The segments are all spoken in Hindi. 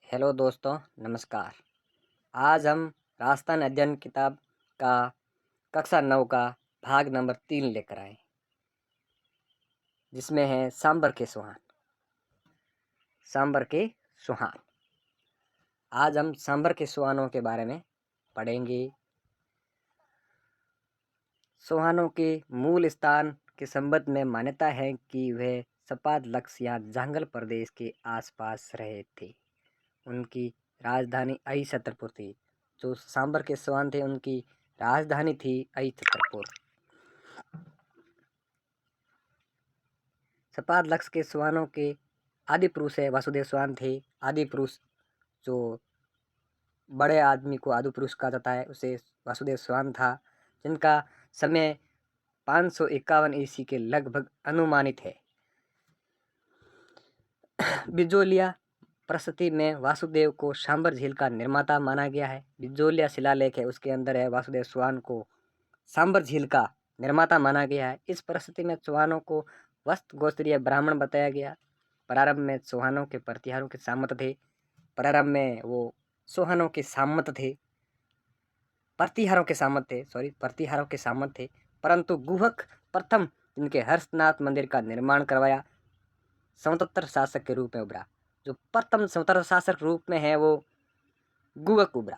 हेलो दोस्तों, नमस्कार। आज हम राजस्थान अध्ययन किताब का कक्षा 9 का भाग नंबर 3 लेकर आए, जिसमें है सांबर के सुहान। सांबर के सुहान। आज हम सांबर के सुहानों के बारे में पढ़ेंगे। सुहानों के मूल स्थान के संबंध में मान्यता है कि वह सपाद लक्ष्य या जंगल प्रदेश के आसपास रहे थे। उनकी राजधानी अहि छतरपुर थी। जो सांबर के सुहान थे, उनकी राजधानी थी अहि छतरपुर। सपाद लक्ष्य के सुहानों के आदि पुरुष है वासुदेव सुहान थे। आदि पुरुष जो बड़े आदमी को आदि पुरुष कहा जाता है, उसे वासुदेव सुहान था, जिनका समय 551 ईस्वी के लगभग अनुमानित है। बिजोलिया प्रस्तुति में वासुदेव को सांबर झील का निर्माता माना गया है। बिजोलिया शिलालेख है, उसके अंदर है वासुदेव चौहान को सांबर झील का निर्माता माना गया है। इस प्रस्तुति में चौहानों को वस्त गोत्रीय ब्राह्मण बताया गया। प्रारंभ में चौहानों के प्रतिहारों के सामंत थे। प्रारंभ में वो चौहानों के सामंत थे, प्रतिहारों के सामंत थे। परंतु गुहक प्रथम जिनके हर्षनाथ मंदिर का निर्माण करवाया, स्वतंत्र शासक के रूप में उभरा। जो प्रथम स्वतंत्र शासक रूप में है वो गुहक उभरा।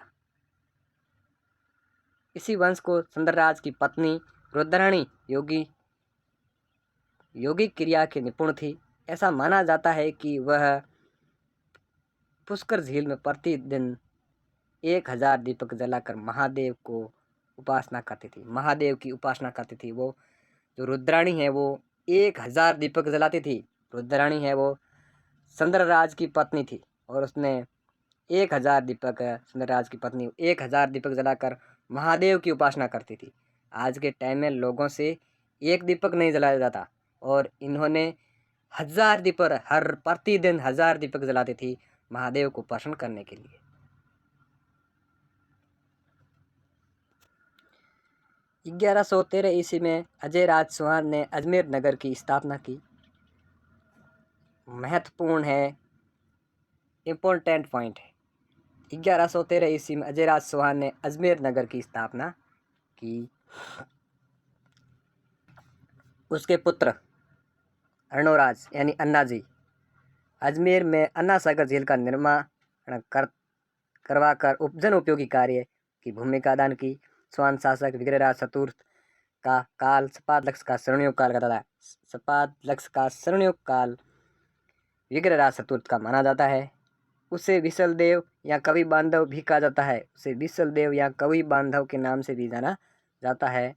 इसी वंश को सुंदरराज की पत्नी रुद्राणी योगी क्रिया के निपुण थी। ऐसा माना जाता है कि वह पुष्कर झील में प्रतिदिन 1000 दीपक जलाकर महादेव की उपासना करती थी। वो जो रुद्राणी है वो 1000 दीपक जलाती थी। रुद्राणी है वो सुंदरराज की पत्नी थी और उसने 1000 दीपक जलाकर महादेव की उपासना करती थी। आज के टाइम में लोगों से एक दीपक नहीं जलाया जाता और इन्होंने प्रतिदिन 1000 दीपक जलाती थी महादेव को प्रसन्न करने के लिए। 1113 ईस्वी में अजय राज चौहान ने अजमेर नगर की स्थापना की। महत्वपूर्ण है, इम्पोर्टेंट पॉइंट है। 1113 ईस्वी में अजय राज चौहान ने अजमेर नगर की स्थापना की। उसके पुत्र अर्णोराज यानी अन्ना जी अजमेर में अन्ना सागर झील का निर्माण करवाकर उपजन उपयोगी कार्य की भूमिका अदान की। चौहान शासक विग्रहराज चतुर्थ का काल सपाद लक्ष्य का स्वर्णयुग काल कहता है। सपाद लक्ष्य का स्वर्णयुग काल विग्रहराज चतुर्थ का माना जाता है। उसे विसल देव या कवि बांधव भी कहा जाता है। उसे विसल देव या कवि बांधव के नाम से भी जाना जाता है।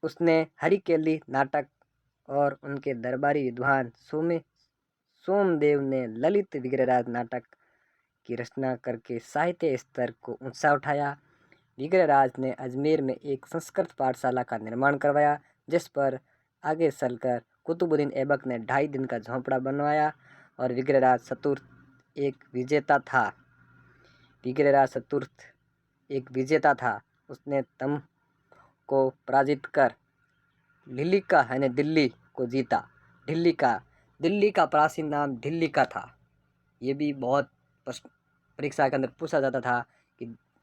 उसने हरिकेली नाटक और उनके दरबारी विद्वान सोमदेव ने ललित विग्रहराज नाटक की रचना करके साहित्य स्तर को ऊंचा उठाया। विग्रहराज ने अजमेर में एक संस्कृत पाठशाला का निर्माण करवाया, जिस पर आगे चलकर कुतुबुद्दीन ऐबक ने 2.5 दिन का झोंपड़ा बनवाया और विग्रहराज चतुर्थ एक विजेता था। उसने तम को पराजित कर लिलिका यानी दिल्ली को जीता। दिल्ली का प्राचीन नाम ढिल्लिका था। ये भी बहुत परीक्षा के अंदर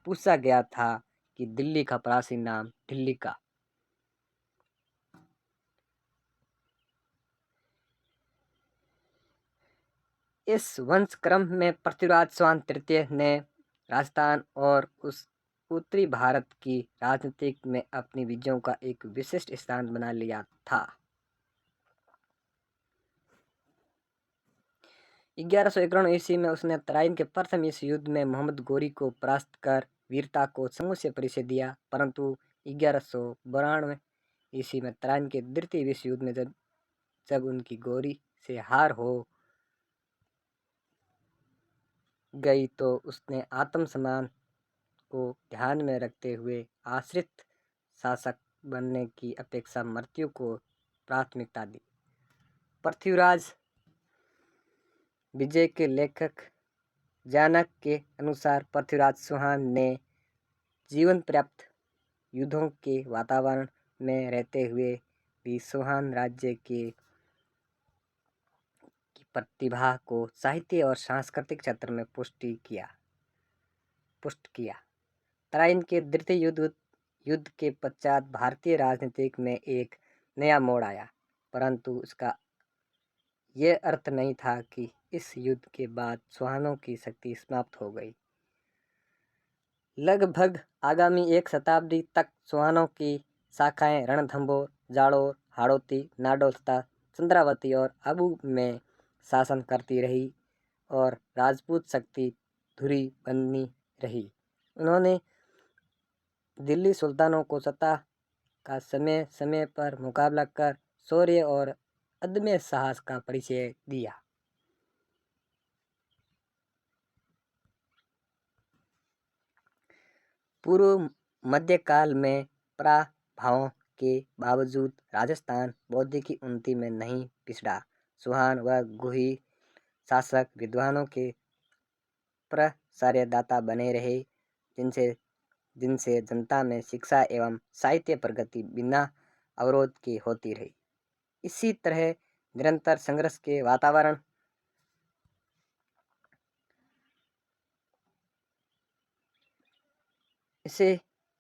पूछा गया था कि दिल्ली का प्राचीन नाम ढिल्लिका। इस वंश क्रम में पृथ्वीराज चौहान तृतीय ने राजस्थान और उस उत्तरी भारत की राजनीति में अपनी विजयों का एक विशिष्ट स्थान बना लिया था। 1191 ईस्वी में उसने तराइन के प्रथम इस युद्ध में मोहम्मद गोरी को परास्त कर वीरता को समूचे परिचय दिया। परंतु 1192 ईस्वी में तराइन के द्वितीय विश्व युद्ध में जब उनकी गोरी से हार हो गई तो उसने आत्मसम्मान को ध्यान में रखते हुए आश्रित शासक बनने की अपेक्षा मृत्यु को प्राथमिकता दी। पृथ्वीराज विजय के लेखक जानक के अनुसार पृथ्वीराज चौहान ने जीवन पर्याप्त युद्धों के वातावरण में रहते हुए भी चौहान राज्य की प्रतिभा को साहित्य और सांस्कृतिक क्षेत्र में पुष्ट किया। तराइन के द्वितीय युद्ध के पश्चात भारतीय राजनीति में एक नया मोड़ आया, परंतु इसका यह अर्थ नहीं था कि इस युद्ध के बाद चौहानों की शक्ति समाप्त हो गई। लगभग आगामी एक शताब्दी तक चौहानों की शाखाएं रणथंभौर, जालोर, हाड़ौती, नाडो तथा चंद्रावती और आबू में शासन करती रही और राजपूत शक्ति धुरी बनी रही। उन्होंने दिल्ली सुल्तानों को सत्ता का समय समय पर मुकाबला कर शौर्य और अदम्य साहस का परिचय दिया। पूर्व मध्यकाल में प्रभावों के बावजूद राजस्थान बौद्धिक उन्नति में नहीं पिछड़ा। चौहान व गुही शासक विद्वानों के प्रसार्यदाता बने रहे, जिनसे जनता में शिक्षा एवं साहित्य प्रगति बिना अवरोध के होती रही। इसी तरह निरंतर संघर्ष के वातावरण इसे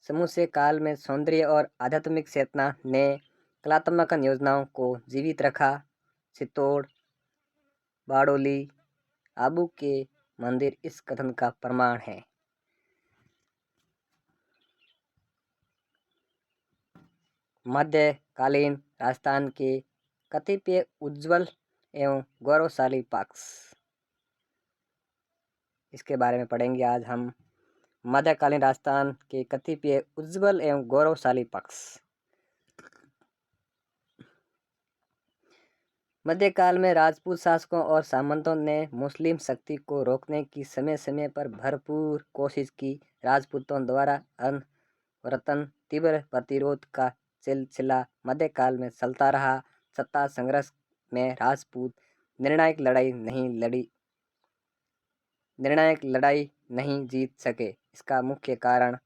समूचे काल में सौंदर्य और आध्यात्मिक चेतना ने कलात्मक योजनाओं को जीवित रखा। चित्तौड़, बारडोली, आबू के मंदिर इस कथन का प्रमाण है। मध्यकालीन राजस्थान के कतिपय उज्ज्वल एवं गौरवशाली पक्ष, इसके बारे में पढ़ेंगे आज हम। मध्यकालीन राजस्थान के कतिपय उज्ज्वल एवं गौरवशाली पक्ष। मध्यकाल में राजपूत शासकों और सामंतों ने मुस्लिम शक्ति को रोकने की समय समय पर भरपूर कोशिश की। राजपूतों द्वारा अनवरतन तीव्र प्रतिरोध का सिलसिला मध्यकाल में चलता रहा। सत्ता संघर्ष में राजपूत निर्णायक लड़ाई नहीं जीत सके। इसका मुख्य कारण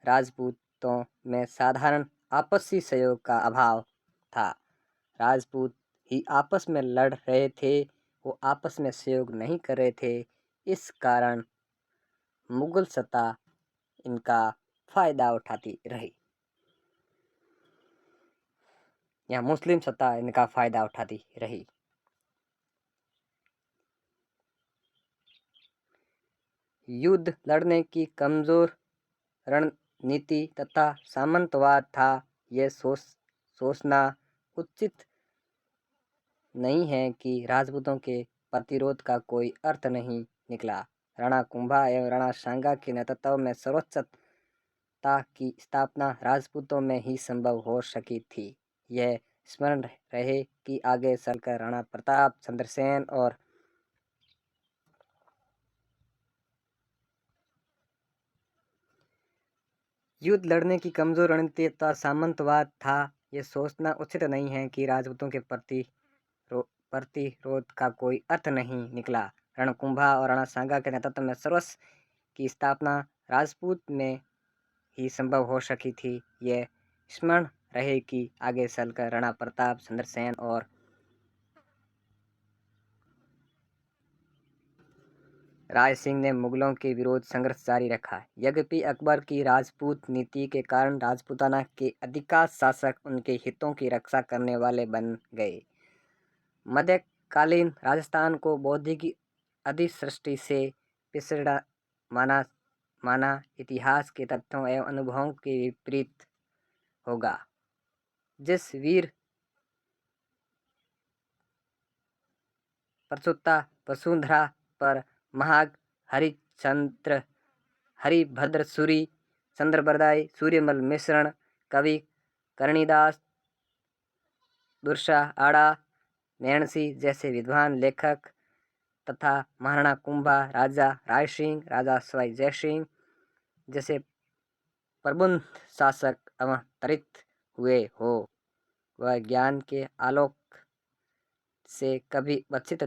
राजपूतों में साधारण आपसी सहयोग का अभाव था। राजपूत ही आपस में लड़ रहे थे, वो आपस में सहयोग नहीं कर रहे थे। इस कारण मुगल सत्ता इनका फायदा उठाती रही या मुस्लिम सत्ता इनका फायदा उठाती रही। युद्ध लड़ने की कमजोर रणनीति तथा सामंतवाद था। यह सोचना उचित नहीं है कि राजपूतों के प्रतिरोध का कोई अर्थ नहीं निकला। राणा कुंभा एवं राणा सांगा के नेतृत्व में सर्वोच्चता की स्थापना राजपूतों में ही संभव हो सकी थी। यह स्मरण रहे कि आगे चलकर राणा प्रताप, चंद्रसेन और युद्ध लड़ने की कमजोर रणनीति तथा सामंतवाद था। यह सोचना उचित नहीं है कि राजपूतों के प्रतिरोध का कोई अर्थ नहीं निकला। रणकुंभा और राणा सांगा के नेतृत्व में सर्वस्व की स्थापना राजपूत में ही संभव हो सकी थी। यह स्मरण रहे कि आगे चलकर राणा प्रताप, चंद्रसेन और राय सिंह ने मुगलों के विरोध संघर्ष जारी रखा। यद्यपि अकबर की राजपूत नीति के कारण राजपूताना के अधिकांश शासक उनके हितों की रक्षा करने वाले बन गए। मध्यकालीन राजस्थान को बौद्धिक अधिसृष्टि से पिछड़ा माना इतिहास के तथ्यों एवं अनुभवों के विपरीत होगा। जिस वीर प्रसुता वसुंधरा पर महाग हरिभद्र सूरी, चंद्रबरदाई, सूर्यमल मिश्रण, कवि करणीदास, दुर्सा आड़ा, नैणसी जैसे विद्वान लेखक तथा महाराणा कुंभा, राजा राय सिंह, राजा सवाई जय सिंह जैसे प्रबुद्ध शासक अवतरित हुए हो, वह ज्ञान के आलोक से कभी वंचित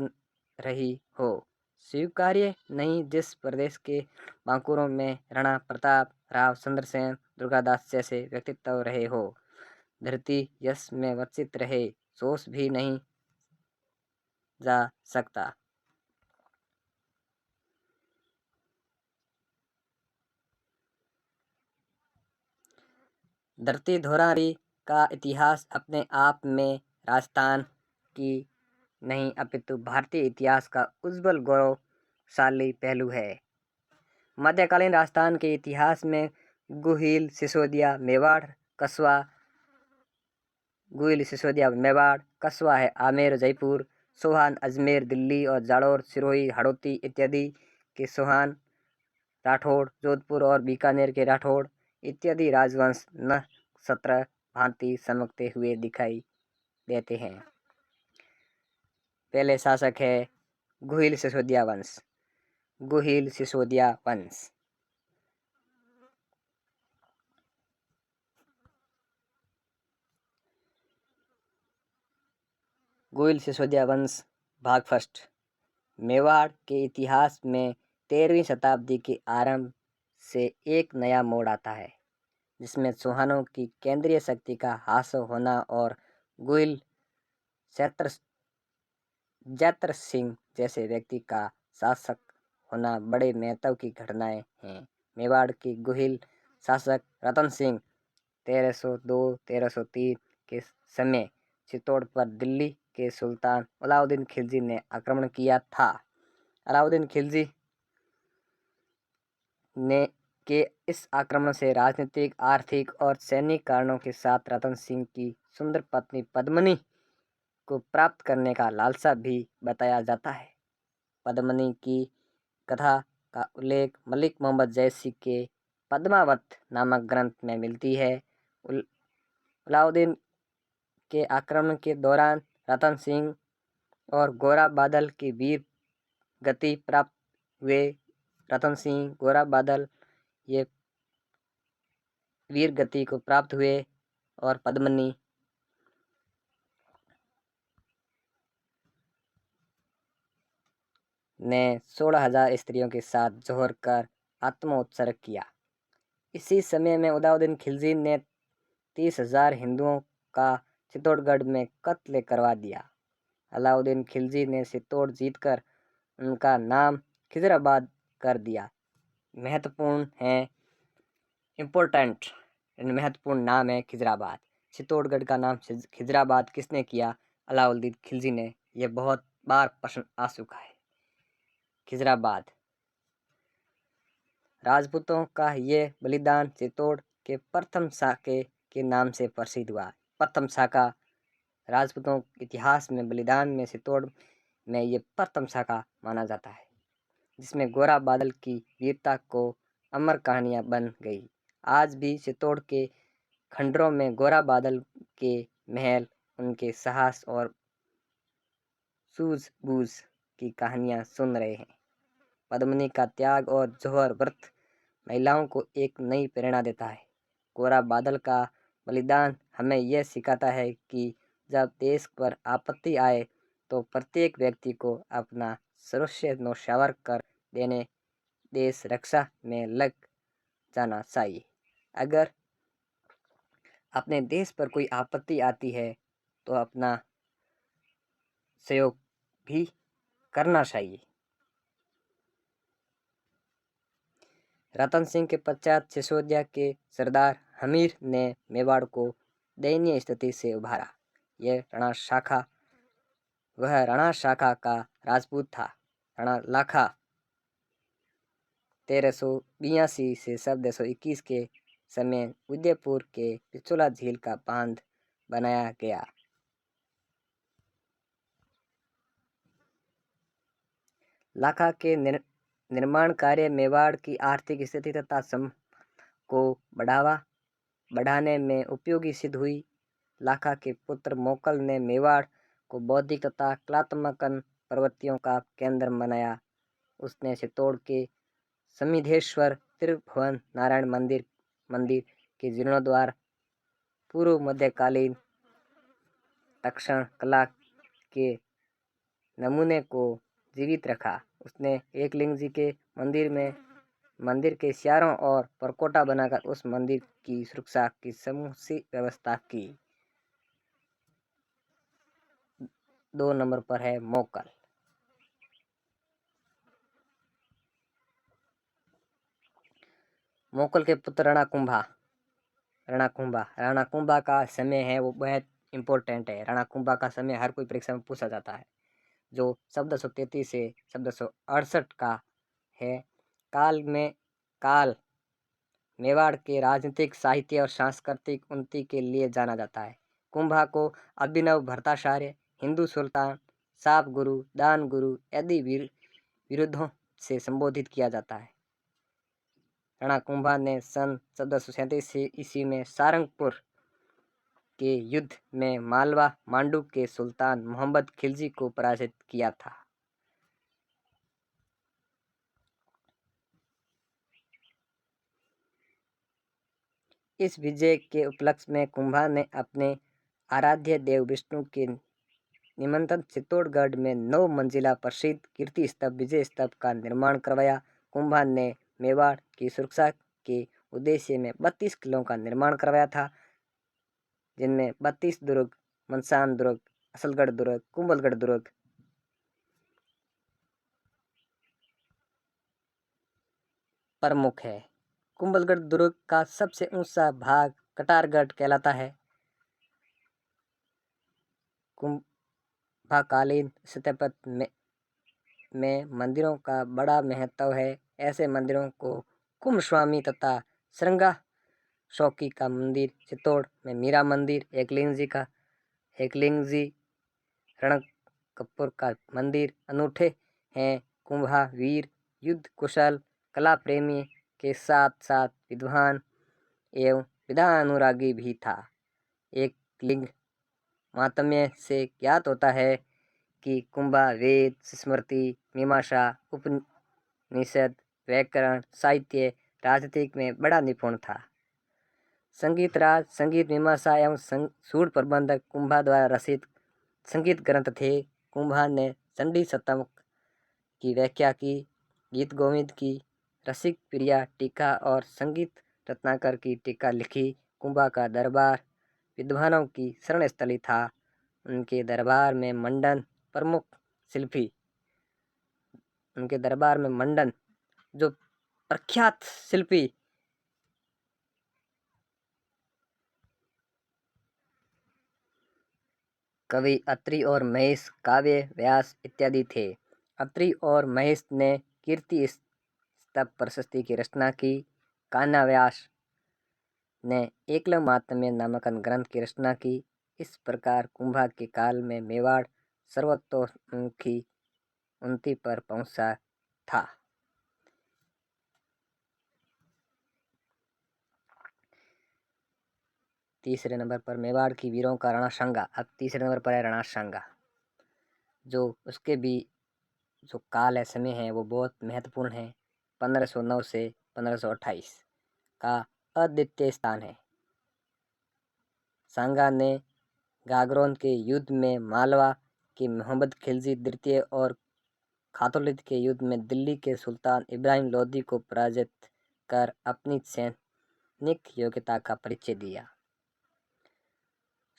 रही हो, स्वीकार्य नहीं। जिस प्रदेश के बांकुरों में राणा प्रताप, राव चंद्रसेन, दुर्गादास जैसे व्यक्तित्व रहे हो, धरती यश में वंचित रहे, सोच भी नहीं जा सकता। धरती धोरारी का इतिहास अपने आप में राजस्थान की नहीं अपितु भारतीय इतिहास का उज्जवल गौरवशाली पहलू है। मध्यकालीन राजस्थान के इतिहास में गुहिल, सिसोदिया, मेवाड़, कस्बा, गुहिल, सिसोदिया, मेवाड़, कस्बा है आमेर, जयपुर, सोहान, अजमेर, दिल्ली और जालोर, सिरोही, हड़ौती इत्यादि के सोहान, राठौड़, जोधपुर और बीकानेर के राठौड़ इत्यादि राजवंश न सत्रह भांति चमकते हुए दिखाई देते हैं। पहले शासक है गुहिल सिसोदिया वंश। गुहिल सिसोदिया वंश गुहिल सिसोदिया वंश भाग फर्स्ट। मेवाड़ के इतिहास में 13वीं शताब्दी के आरंभ से एक नया मोड़ आता है, जिसमें चौहानों की केंद्रीय शक्ति का ह्रास होना और गुहिल जैत्र सिंह जैसे व्यक्ति का शासक होना बड़े महत्व की घटनाएं हैं। मेवाड़ के गुहिल शासक रतन सिंह 1302-1303 के समय चित्तौड़ पर दिल्ली के सुल्तान अलाउद्दीन खिलजी ने आक्रमण किया था। अलाउद्दीन खिलजी ने के इस आक्रमण से राजनीतिक, आर्थिक और सैनिक कारणों के साथ रतन सिंह की सुंदर पत्नी पद्मिनी को प्राप्त करने का लालसा भी बताया जाता है। पद्मिनी की कथा का उल्लेख मलिक मोहम्मद जैसी के पद्मावत नामक ग्रंथ में मिलती है। अलाउद्दीन के आक्रमण के दौरान रतन सिंह और गोरा बादल की वीर गति प्राप्त हुए। रतन सिंह, गोरा बादल ये वीर गति को प्राप्त हुए और पद्मिनी ने 16,000 स्त्रियों के साथ जोहर कर आत्मोत्सर्ग किया। इसी समय में अलाउद्दीन खिलजी ने 30,000 हिंदुओं का चित्तौड़गढ़ में कत्ल करवा दिया। अलाउद्दीन खिलजी ने चित्तौड़ जीतकर उनका नाम खिजराबाद कर दिया। महत्वपूर्ण नाम है खिजराबाद। चित्तौड़गढ़ का नाम खिजराबाद किसने किया? अलाउद्दीन खिलजी ने। यह बहुत बार प्रश्न आ चुका है। खिजराबाद राजपूतों का यह बलिदान चित्तौड़ के प्रथम शाके के नाम से प्रसिद्ध हुआ। प्रथम शाका राजपूतों के इतिहास में बलिदान में चित्तौड़ में ये प्रथम शाखा माना जाता है, जिसमें गोरा बादल की वीरता को अमर कहानियां बन गई। आज भी चित्तौड़ के खंडरों में गोरा बादल के महल, उनके साहस और सूझबूझ की कहानियां सुन रहे हैं। पद्मिनी का त्याग और जौहर व्रत महिलाओं को एक नई प्रेरणा देता है। गोरा बादल का बलिदान हमें यह सिखाता है कि जब देश पर आपत्ति आए तो प्रत्येक व्यक्ति को अपना सर्वस्व न्यौछावर कर देने देश रक्षा में लग जाना चाहिए। अगर अपने देश पर कोई आपत्ति आती है तो अपना सहयोग भी करना चाहिए। रतन सिंह के पश्चात सिसोदिया के सरदार हमीर ने मेवाड़ को दयनीय स्थिति से उभारा। वह राणा शाखा का राजपूत था। राणा लाखा 1382 से 1421 के समय उदयपुर के पिछोला झील का बांध बनाया गया। लाखा के निर्माण कार्य मेवाड़ की आर्थिक स्थिति तथा सम को बढ़ाने में उपयोगी सिद्ध हुई। लाखा के पुत्र मोकल ने मेवाड़ को बौद्धिक तथा कलात्मक प्रवृत्तियों का केंद्र बनाया। उसने चित्तौड़ के समिधेश्वर त्रिभुवन नारायण मंदिर के जीर्णोद्धार, पूर्व मध्यकालीन दक्षिण कला के नमूने को जीवित रखा। उसने एकलिंग जी के मंदिर के चारों ओर परकोटा बनाकर उस मंदिर की सुरक्षा की समूची व्यवस्था की। 2 नंबर पर है मोकल। मोकल के पुत्र राणा कुंभा का समय है वो बहुत इम्पोर्टेंट है। राणा कुंभा का समय हर कोई परीक्षा में पूछा जाता है, जो 1433 से 1468 का है। काल मेवाड़ के राजनीतिक, साहित्य और सांस्कृतिक उन्नति के लिए जाना जाता है। कुंभा को अभिनव भट्टाचार्य, हिंदू सुल्तान, साप गुरु, दान गुरु आदि विरुद्धों से संबोधित किया जाता है। राणा कुंभा ने सन 1437 ईस्वी में सारंगपुर के युद्ध में मालवा मांडू के सुल्तान मोहम्मद खिलजी को पराजित किया था। इस विजय के उपलक्ष्य में कुंभा ने अपने आराध्य देव विष्णु के निमंत्रण चित्तौड़गढ़ में 9 मंजिला प्रसिद्ध कीर्ति स्तंभ विजय स्तंभ का निर्माण करवाया। कुंभा ने मेवाड़ की सुरक्षा के उद्देश्य में 32 किलों का निर्माण करवाया था, जिनमें 32 दुर्ग, मनसान दुर्ग, असलगढ़ दुर्ग, कुंभलगढ़ दुर्ग प्रमुख है। कुंभलगढ़ दुर्ग का सबसे ऊंचा भाग कटारगढ़ कहलाता है। कुंभाकालीन स्थापत्य में मंदिरों का बड़ा महत्व है। ऐसे मंदिरों को कुंभस्वामी तथा श्रृंगा शौकी का मंदिर, चित्तौड़ में मीरा मंदिर, एकलिंग जी रणकपुर का मंदिर अनूठे हैं। कुंभा वीर, युद्ध कुशल, कला प्रेमी के साथ साथ विद्वान एवं विधा अनुरागी भी था। एक लिंग महात्म्य से ज्ञात होता है कि कुंभा वेद, स्मृति, मीमांसा, उपनिषद, व्याकरण, साहित्य, राजनीतिक में बड़ा निपुण था। संगीत राज, संगीत मीमांसा एवं सूर प्रबंधक कुंभा द्वारा रचित संगीत ग्रंथ थे। कुंभा ने चंडी शतक की व्याख्या की, गीत गोविंद की, रसिक प्रिया टीका और संगीत रत्नाकर की टीका लिखी। कुंभा का दरबार विद्वानों की शरण स्थली था। उनके दरबार में मंडन जो प्रख्यात शिल्पी कवि अत्रि और महेश, काव्य व्यास इत्यादि थे। अत्रि और महेश ने कीर्ति स्तंभ प्रशस्ति की रचना की। कान्हा व्यास ने एकलव्य महात्म्य नामक ग्रंथ की रचना की। इस प्रकार कुंभा के काल में मेवाड़ सर्वतोमुखी उन्नति पर पहुंचा था। तीसरे नंबर पर मेवाड़ की वीरों का रणसांगा। अब तीसरे नंबर पर है रणसांगा, जो उसके भी जो काल है, समय है, वो बहुत महत्वपूर्ण है। 1509 से 1528 का अद्वितीय स्थान है। सांगा ने गागरोन के युद्ध में मालवा के मोहम्मद खिलजी द्वितीय और खातुलिद के युद्ध में दिल्ली के सुल्तान इब्राहिम लोदी को पराजित कर अपनी सैनिक योग्यता का परिचय दिया।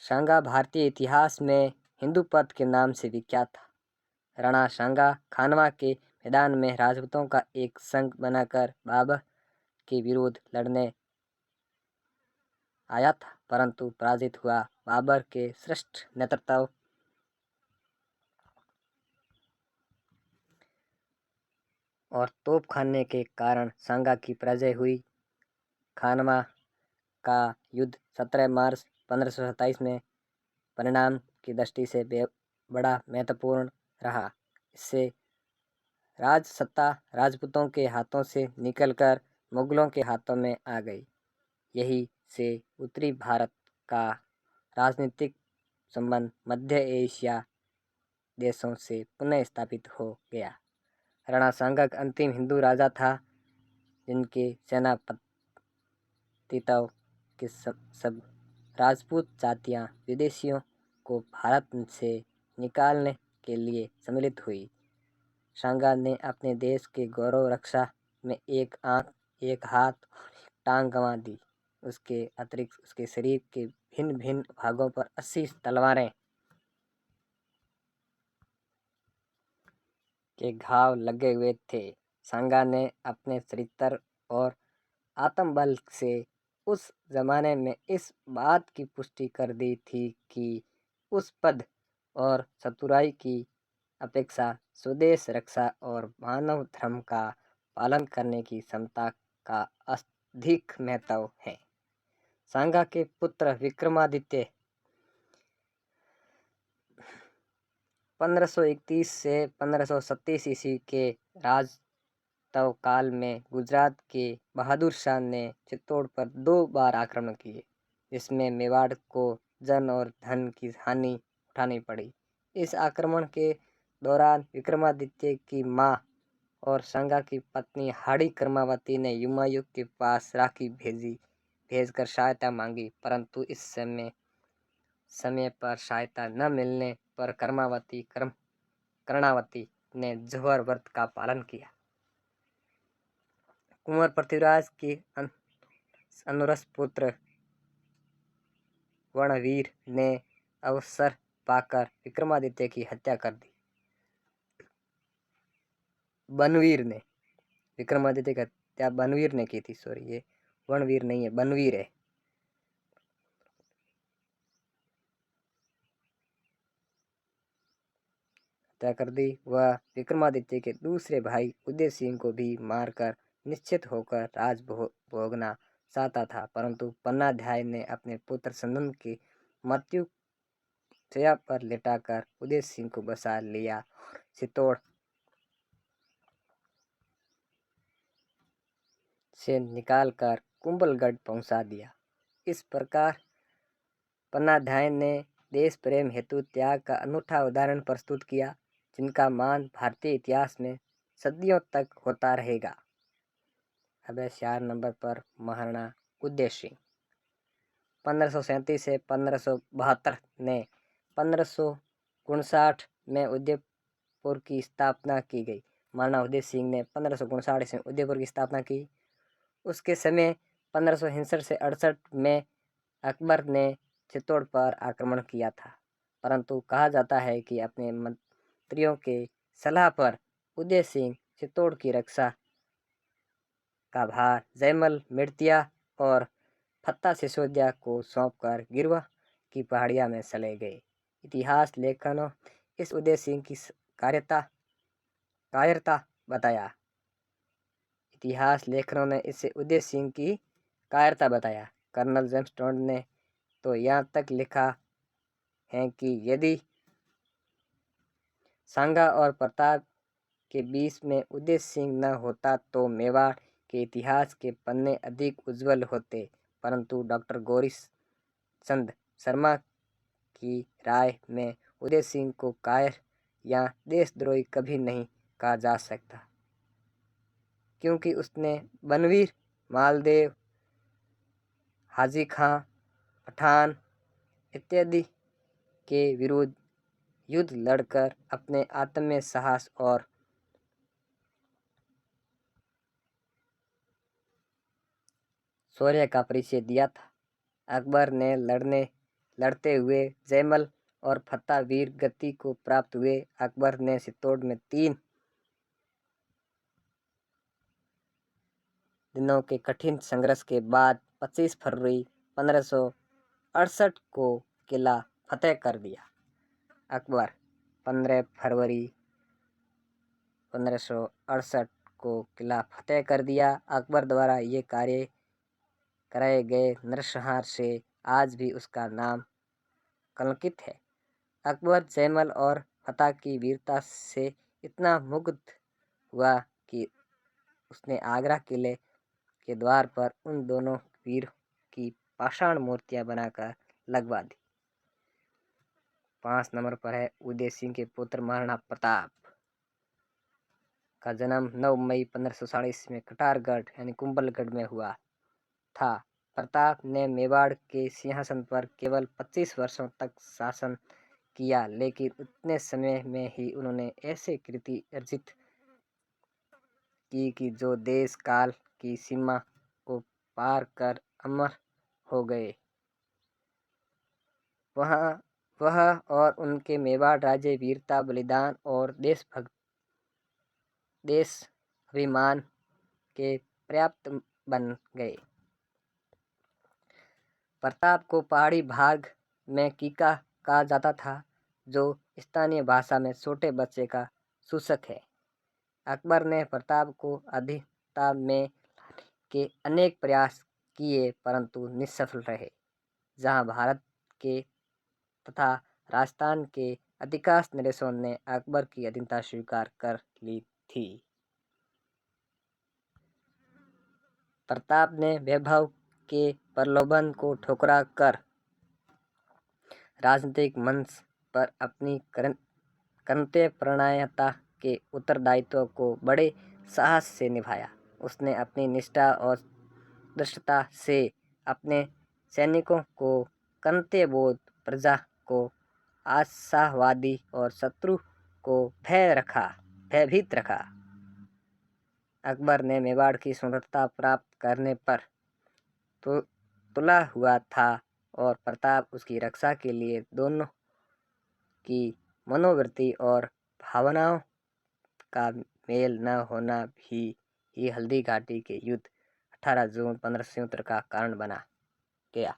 सांगा भारतीय इतिहास में हिंदू पथ के नाम से विख्यात था। राणा सांगा खानवा के मैदान में राजपूतों का एक संघ बनाकर बाबर के विरुद्ध लड़ने आया था, परंतु पराजित हुआ। बाबर के श्रेष्ठ नेतृत्व और तोपखाने के कारण सांगा की पराजय हुई। खानवा का युद्ध 17 मार्च 1527 में परिणाम की दृष्टि से बड़ा महत्वपूर्ण रहा। इससे राजसत्ता राजपूतों के हाथों से निकलकर मुगलों के हाथों में आ गई। यही से उत्तरी भारत का राजनीतिक संबंध मध्य एशिया देशों से पुनः स्थापित हो गया। राणा सांगा अंतिम हिंदू राजा था जिनके सेनापतित्व के सब राजपूत जातियां विदेशियों को भारत से निकालने के लिए सम्मिलित हुई। सांगा ने अपने देश के गौरव रक्षा में एक आंख, एक हाथ और एक टांग गंवा दी। उसके अतिरिक्त उसके शरीर के भिन्न भिन्न भागों पर 80 तलवारें के घाव लगे हुए थे। सांगा ने अपने चरित्र और आत्मबल से उस जमाने में इस बात की पुष्टि कर दी थी कि उस पद और चतुराई की अपेक्षा स्वदेश रक्षा और मानव धर्म का पालन करने की क्षमता का अधिक महत्व है। सांगा के पुत्र विक्रमादित्य 1531 से 1537 ईस्वी के राजत्व काल में गुजरात के बहादुर शाह ने चित्तौड़ पर 2 बार आक्रमण किए, जिसमें मेवाड़ को जन और धन की हानि उठानी पड़ी। इस आक्रमण के दौरान विक्रमादित्य की मां और सांगा की पत्नी हाड़ी कर्मावती ने हुमायूं के पास राखी भेजकर सहायता मांगी, परंतु इस समय पर सहायता न मिलने पर कर्णावती ने जौहर व्रत का पालन किया। कुंवर पृथ्वीराज के अनुरस पुत्र वणवीर ने अवसर पाकर विक्रमादित्य की हत्या कर दी। बनवीर ने विक्रमादित्य की हत्या बनवीर ने की थी। सॉरी, ये वणवीर नहीं है, बनवीर है। हत्या कर दी। वह विक्रमादित्य के दूसरे भाई उदय सिंह को भी मारकर निश्चित होकर राज भोगना चाहता था, परंतु पन्नाध्याय ने अपने पुत्र संदन की मृत्यु शैया पर लेटाकर उदय सिंह को बचा लिया और चित्तौड़ से निकालकर कुंभलगढ़ पहुंचा दिया। इस प्रकार पन्नाध्याय ने देश प्रेम हेतु त्याग का अनूठा उदाहरण प्रस्तुत किया, जिनका मान भारतीय इतिहास में सदियों तक होता रहेगा। अब 4 नंबर पर महाराणा उदय सिंह 1537 से 1572 ने 1559 में उदयपुर की स्थापना की गई। महाराणा उदय सिंह ने 1559 से उदयपुर की स्थापना की। उसके समय 1563 से 68 में अकबर ने चित्तौड़ पर आक्रमण किया था, परंतु कहा जाता है कि अपने मंत्रियों के सलाह पर उदय सिंह चित्तौड़ की रक्षा का भार जयमल मृत्या और फत्ता सिसोदिया को सौंपकर गिरवा की पहाड़ियां में चले गए। इतिहास लेखकों इस उदय सिंह की कायरता बताया। इतिहास लेखकों ने इसे उदय सिंह की कायरता बताया। कर्नल जेम्स टोड ने तो यहाँ तक लिखा है कि यदि सांगा और प्रताप के बीच में उदय सिंह न होता तो मेवाड़ के इतिहास के पन्ने अधिक उज्जवल होते, परंतु डॉक्टर गौरी चंद शर्मा की राय में उदय सिंह को कायर या देशद्रोही कभी नहीं कहा जा सकता, क्योंकि उसने बनवीर, मालदेव, हाजी खां, पठान इत्यादि के विरुद्ध युद्ध लड़कर अपने आत्मीय साहस और शौर्य का परिचय दिया था। अकबर ने लड़ते हुए जयमल और फत्ता वीर गति को प्राप्त हुए। अकबर ने चित्तौड़ में 3 दिनों के कठिन संघर्ष के बाद 25 फरवरी 1568 को किला फतेह कर दिया। अकबर 15 फरवरी 1568 को किला फतेह कर दिया। अकबर द्वारा ये कार्य कराए गए नरसंहार से आज भी उसका नाम कलंकित है। अकबर जयमल और फत्ता की वीरता से इतना मुग्ध हुआ कि उसने आगरा किले के द्वार पर उन दोनों वीर की पाषाण मूर्तियां बनाकर लगवा दी। 5 नंबर पर है उदय सिंह के पुत्र महाराणा प्रताप का जन्म 9 मई 1540 में कटारगढ़ यानी कुंभलगढ़ में हुआ था। प्रताप ने मेवाड़ के सिंहासन पर केवल 25 वर्षों तक शासन किया, लेकिन उतने समय में ही उन्होंने ऐसे कीर्ति अर्जित की कि जो देश काल की सीमा को पार कर अमर हो गए। वह और उनके मेवाड़ राज्य वीरता, बलिदान और देशभक्त देश अभिमान के पर्याप्त बन गए। प्रताप को पहाड़ी भाग में कीका कहा जाता था, जो स्थानीय भाषा में छोटे बच्चे का सूचक है। अकबर ने प्रताप को अधिकता में लाने के अनेक प्रयास किए, परंतु निष्सफल रहे। जहां भारत के तथा राजस्थान के अधिकांश नरेशों ने अकबर की अधीनता स्वीकार कर ली थी। प्रताप ने वैभव के प्रलोभन को ठुकरा कर राजनीतिक मंच पर अपनी कर्तव्यपरायणता के उत्तरदायित्व को बड़े साहस से निभाया। उसने अपनी निष्ठा और दृढ़ता से अपने सैनिकों को कर्तव्यबोध, प्रजा को आशावादी और शत्रु को भयभीत रखा। अकबर ने मेवाड़ की स्वतंत्रता प्राप्त करने पर तुला हुआ था और प्रताप उसकी रक्षा के लिए दोनों की मनोवृत्ति और भावनाओं का मेल न होना ही हल्दी घाटी के युद्ध 18 जून 1570 का कारण बना गया।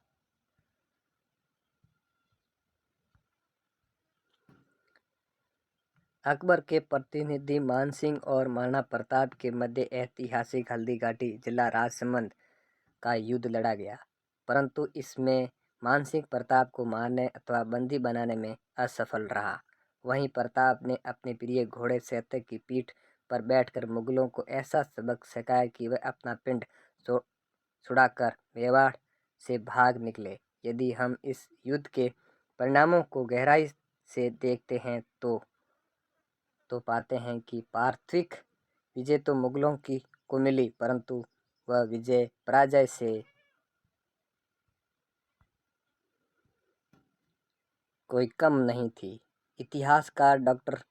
अकबर के प्रतिनिधि मानसिंह और महाराणा प्रताप के मध्य ऐतिहासिक हल्दी घाटी जिला राजसमंद का युद्ध लड़ा गया, परंतु इसमें मानसिंह प्रताप को मारने अथवा बंदी बनाने में असफल रहा। वहीं प्रताप ने अपने प्रिय घोड़े सैत्य की पीठ पर बैठकर मुगलों को ऐसा सबक सिखाया कि वह अपना पिंड छुड़ाकर मेवाड़ से भाग निकले। यदि हम इस युद्ध के परिणामों को गहराई से देखते हैं तो पाते हैं कि पार्थिव विजय तो मुगलों को मिली, परंतु वह विजय पराजय से कोई कम नहीं थी। इतिहासकार डॉक्टर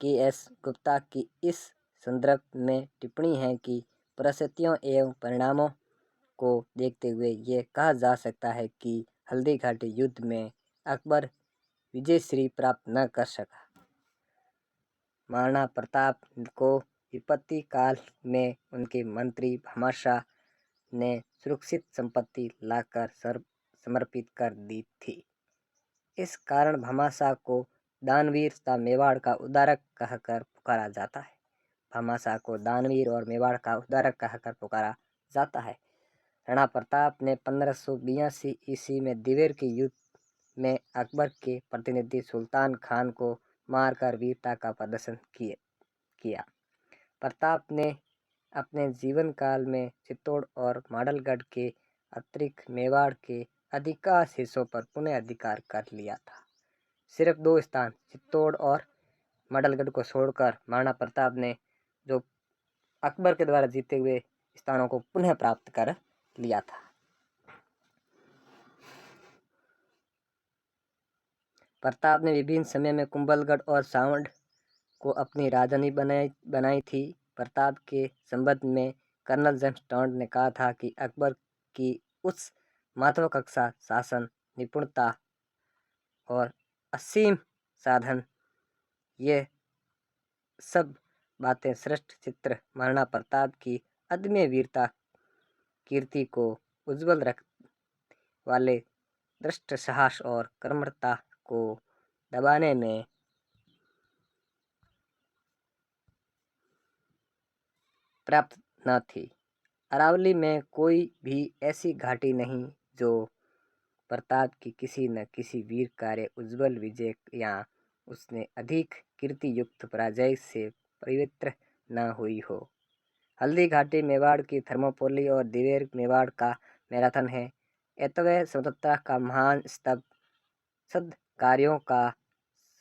के.एस. गुप्ता की इस संदर्भ में टिप्पणी है कि परिस्थितियों एवं परिणामों को देखते हुए ये कहा जा सकता है कि हल्दी घाटी युद्ध में अकबर विजयश्री प्राप्त न कर सका। महाराणा प्रताप को विपत्ति काल में उनके मंत्री भामाशाह ने सुरक्षित संपत्ति लाकर समर्पित कर दी थी। इस कारण भामाशाह को दानवीर तथा मेवाड़ का उद्धारक कहकर पुकारा जाता है। भामाशाह को दानवीर और मेवाड़ का उद्धारक कहकर पुकारा जाता है। राणा प्रताप ने 1582 ईस्वी में दिवेर के युद्ध में अकबर के प्रतिनिधि सुल्तान खान को मारकर वीरता का प्रदर्शन किया। प्रताप ने अपने जीवन काल में चित्तौड़ और माडलगढ़ के अतिरिक्त मेवाड़ के अधिकांश हिस्सों पर पुनः अधिकार कर लिया था। सिर्फ 2 स्थान चित्तौड़ और माडलगढ़ को छोड़कर महाराणा प्रताप ने जो अकबर के द्वारा जीते हुए स्थानों को पुनः प्राप्त कर लिया था। प्रताप ने विभिन्न समय में कुंभलगढ़ और सांवड़ को अपनी राजधानी बनाई थी। प्रताप के संबंध में कर्नल जेम्स टॉन्ट ने कहा था कि अकबर की उच्च महत्वाकांक्षा, शासन निपुणता और असीम साधन, ये सब बातें श्रेष्ठ चित्र महाराणा प्रताप की अदम्य वीरता कीर्ति को उज्जवल रख वाले दृष्ट साहस और कर्मठता को दबाने में पर्याप्त न थी। अरावली में कोई भी ऐसी घाटी नहीं जो प्रताप की किसी न किसी वीर कार्य, उज्जवल विजय या उसने अधिक कीर्ति युक्त पराजय से पवित्र न हुई हो। हल्दी घाटी मेवाड़ की थर्मोपोली और दिवेर मेवाड़ का मैराथन है। एतवे स्वतंत्रता का महान स्तंभ, सद कार्यों का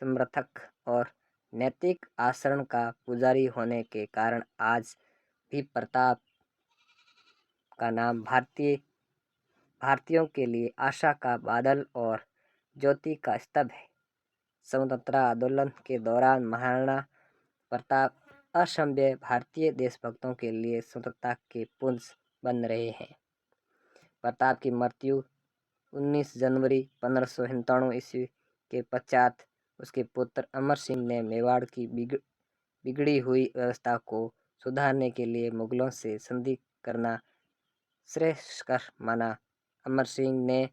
समर्थक और नैतिक आचरण का पुजारी होने के कारण आज भी प्रताप का नाम भारतीयों के लिए आशा का बादल और ज्योति का स्तंभ है। स्वतंत्रता आंदोलन के दौरान महाराणा प्रताप असंख्य भारतीय देशभक्तों के लिए स्वतंत्रता के पुंज बन रहे हैं। प्रताप की मृत्यु 19 जनवरी 1597 ईस्वी के पश्चात उसके पुत्र अमर सिंह ने मेवाड़ की बिगड़ी हुई व्यवस्था को सुधारने के लिए मुगलों से संधि करना श्रेयस्कर माना। अमर सिंह ने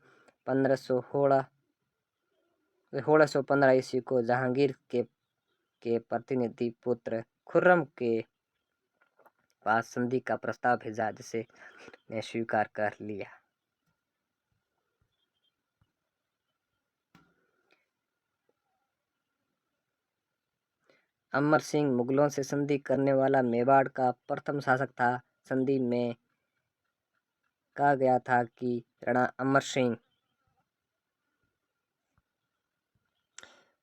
1615 ईस्वी को जहांगीर के प्रतिनिधि पुत्र खुर्रम के पास संधि का प्रस्ताव भेजा, जिसे ने स्वीकार कर लिया। अमर सिंह मुगलों से संधि करने वाला मेवाड़ का प्रथम शासक था। संधि में कहा गया था कि राणा अमर सिंह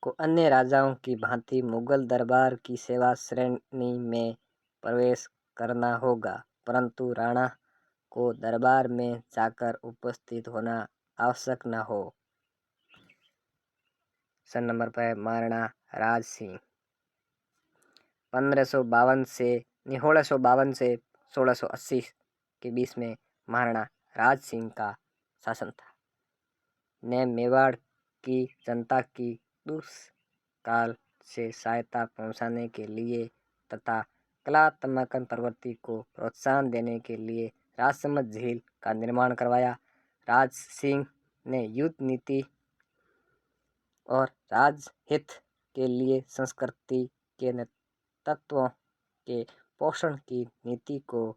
को अन्य राजाओं की भांति मुगल दरबार की सेवा श्रेणी में प्रवेश करना होगा, परंतु राणा को दरबार में जाकर उपस्थित होना आवश्यक न हो। सन नंबर पर महाराणा राज सिंह 1652 से 1680 के बीच में महाराणा राज सिंह का शासन था, ने मेवाड़ की जनता की दुष्काल से सहायता पहुंचाने के लिए तथा कलात्मक प्रवृत्ति को प्रोत्साहन देने के लिए राजसमंद झील का निर्माण करवाया। राज सिंह ने युद्ध नीति और राजहित के लिए संस्कृति के तत्वों के पोषण की नीति को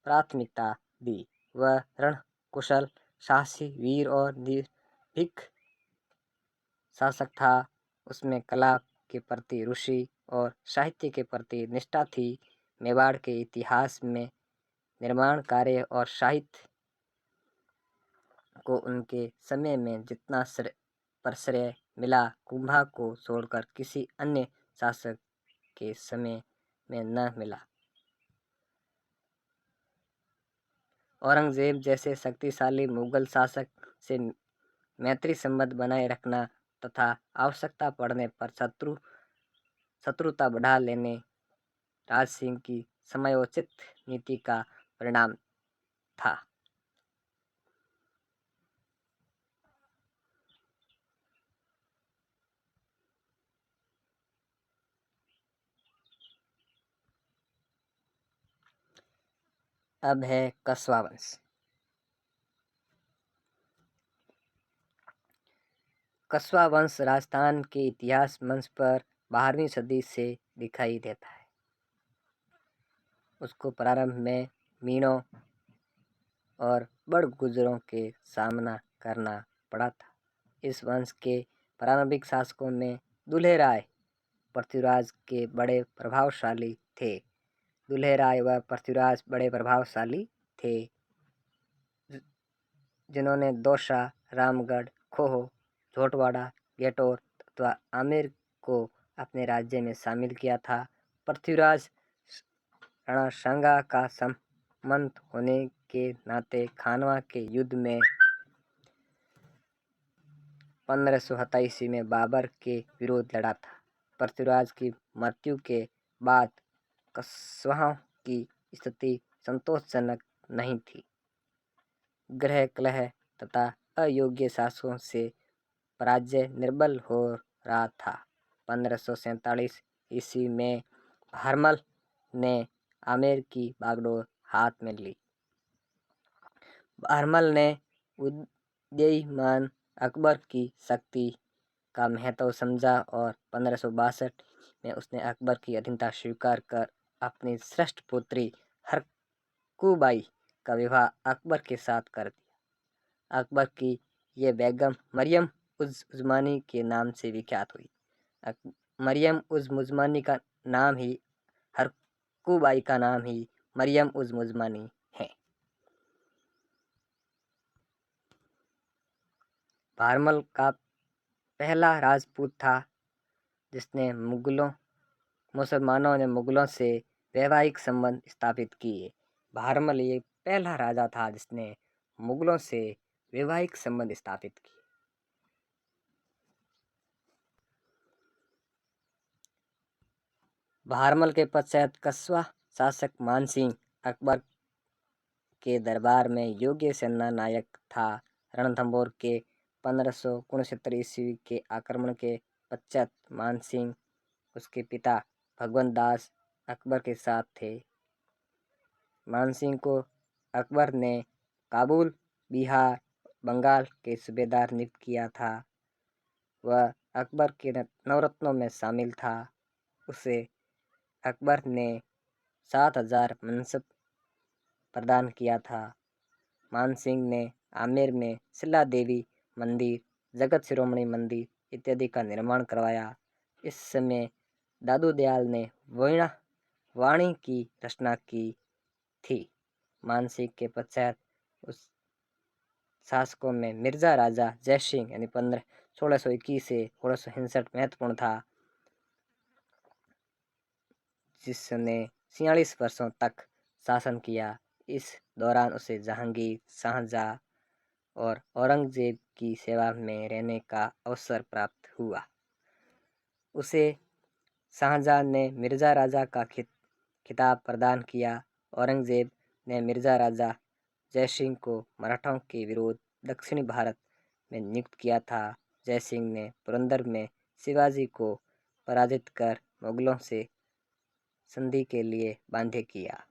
प्राथमिकता दी। वह रणकुशल, साहसी, वीर और निर्भीक शासक था। उसमें कला के प्रति रुचि और साहित्य के प्रति निष्ठा थी। मेवाड़ के इतिहास में निर्माण कार्य और साहित्य को उनके समय में जितना प्रश्रय मिला, कुंभा को छोड़कर किसी अन्य शासक के समय में न मिला। औरंगजेब जैसे शक्तिशाली मुगल शासक से मैत्री संबंध बनाए रखना तथा आवश्यकता पड़ने पर शत्रुता बढ़ा लेने राज सिंह की समयोचित नीति का परिणाम था। अब है कस्वा वंश। कस्वा वंश राजस्थान के इतिहास मंच पर 12वीं सदी से दिखाई देता है। उसको प्रारंभ में मीणों और बड़गुजरों के सामना करना पड़ा था। इस वंश के प्रारंभिक शासकों में दुल्हे राय पृथ्वीराज के बड़े प्रभावशाली थे। दुल्हे राय व पृथ्वीराज बड़े प्रभावशाली थे, जिन्होंने दौसा, रामगढ़, खोह, झोटवाड़ा, गेटौर तथा आमेर को अपने राज्य में शामिल किया था। पृथ्वीराज राणा सांगा का संबंध होने के नाते खानवा के युद्ध में 1527 ईस्वी में बाबर के विरोध लड़ा था। पृथ्वीराज की मृत्यु के बाद कस्वाहों की स्थिति संतोषजनक नहीं थी। ग्रह कलह तथा अयोग्य शासकों से राज्य निर्बल हो रहा था। 1547 ईस्वी में भारमल ने आमेर की बागडोर हाथ में ली। भारमल ने उदीयमान अकबर की शक्ति का महत्व समझा और 1562 में उसने अकबर की अधीनता स्वीकार कर अपनी श्रेष्ठ पुत्री हरकुबाई का विवाह अकबर के साथ कर दिया। अकबर की ये बेगम मरियम उज़ उज़मानी के नाम से विख्यात हुई। मरियम उज़ मुज़मानी का नाम ही हरकुबाई का नाम ही मरियम उज़ मुज़मानी है। भारमल का पहला राजपूत था जिसने मुसलमानों ने मुगलों से वैवाहिक संबंध स्थापित किए। भारमल ये पहला राजा था जिसने मुगलों से वैवाहिक संबंध स्थापित किए। भारमल के पश्चात कस्वा शासक मानसिंह अकबर के दरबार में योग्य सेना नायक था। रणथंभौर के 1569 ईस्वी के आक्रमण के पश्चात मानसिंह उसके पिता भगवंत दास अकबर के साथ थे। मानसिंह को अकबर ने काबुल, बिहार, बंगाल के सूबेदार नियुक्त किया था। वह अकबर के नवरत्नों में शामिल था। उसे अकबर ने 7,000 मनसब प्रदान किया था। मानसिंह ने आमेर में शिला देवी मंदिर, जगत शिरोमणि मंदिर इत्यादि का निर्माण करवाया। इस समय दादू दयाल ने वाणी की रचना की थी। मानसिंह के पश्चात उस शासकों में मिर्जा राजा जयसिंह यानी 1621 से 1661 महत्वपूर्ण था, जिसने 46 वर्षों तक शासन किया। इस दौरान उसे जहांगीर, शाहजहां और औरंगजेब की सेवा में रहने का अवसर प्राप्त हुआ। उसे शाहजहां ने मिर्जा राजा का खिताब प्रदान किया। औरंगजेब ने मिर्जा राजा जयसिंह को मराठों के विरुद्ध दक्षिणी भारत में नियुक्त किया था। जयसिंह ने पुरंदर में शिवाजी को पराजित कर मुगलों से संधि के लिए बाध्य किया।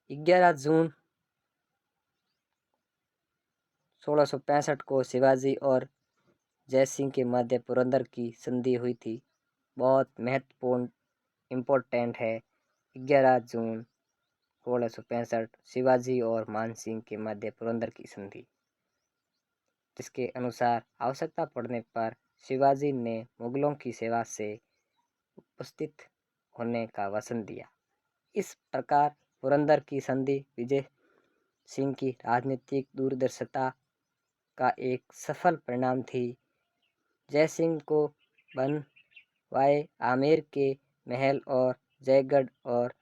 11 जून 1665 को शिवाजी और जयसिंह के मध्य पुरंदर की संधि हुई थी। बहुत महत्वपूर्ण इम्पोर्टेंट है। 11 जून 1665 शिवाजी और मानसिंह के मध्य पुरंदर की संधि, जिसके अनुसार आवश्यकता पड़ने पर शिवाजी ने मुगलों की सेवा से उपस्थित होने का वचन दिया। इस प्रकार पुरंदर की संधि विजय सिंह की राजनीतिक दूरदर्शिता का एक सफल परिणाम थी। जयसिंह को बनवाए आमेर के महल और जयगढ़ और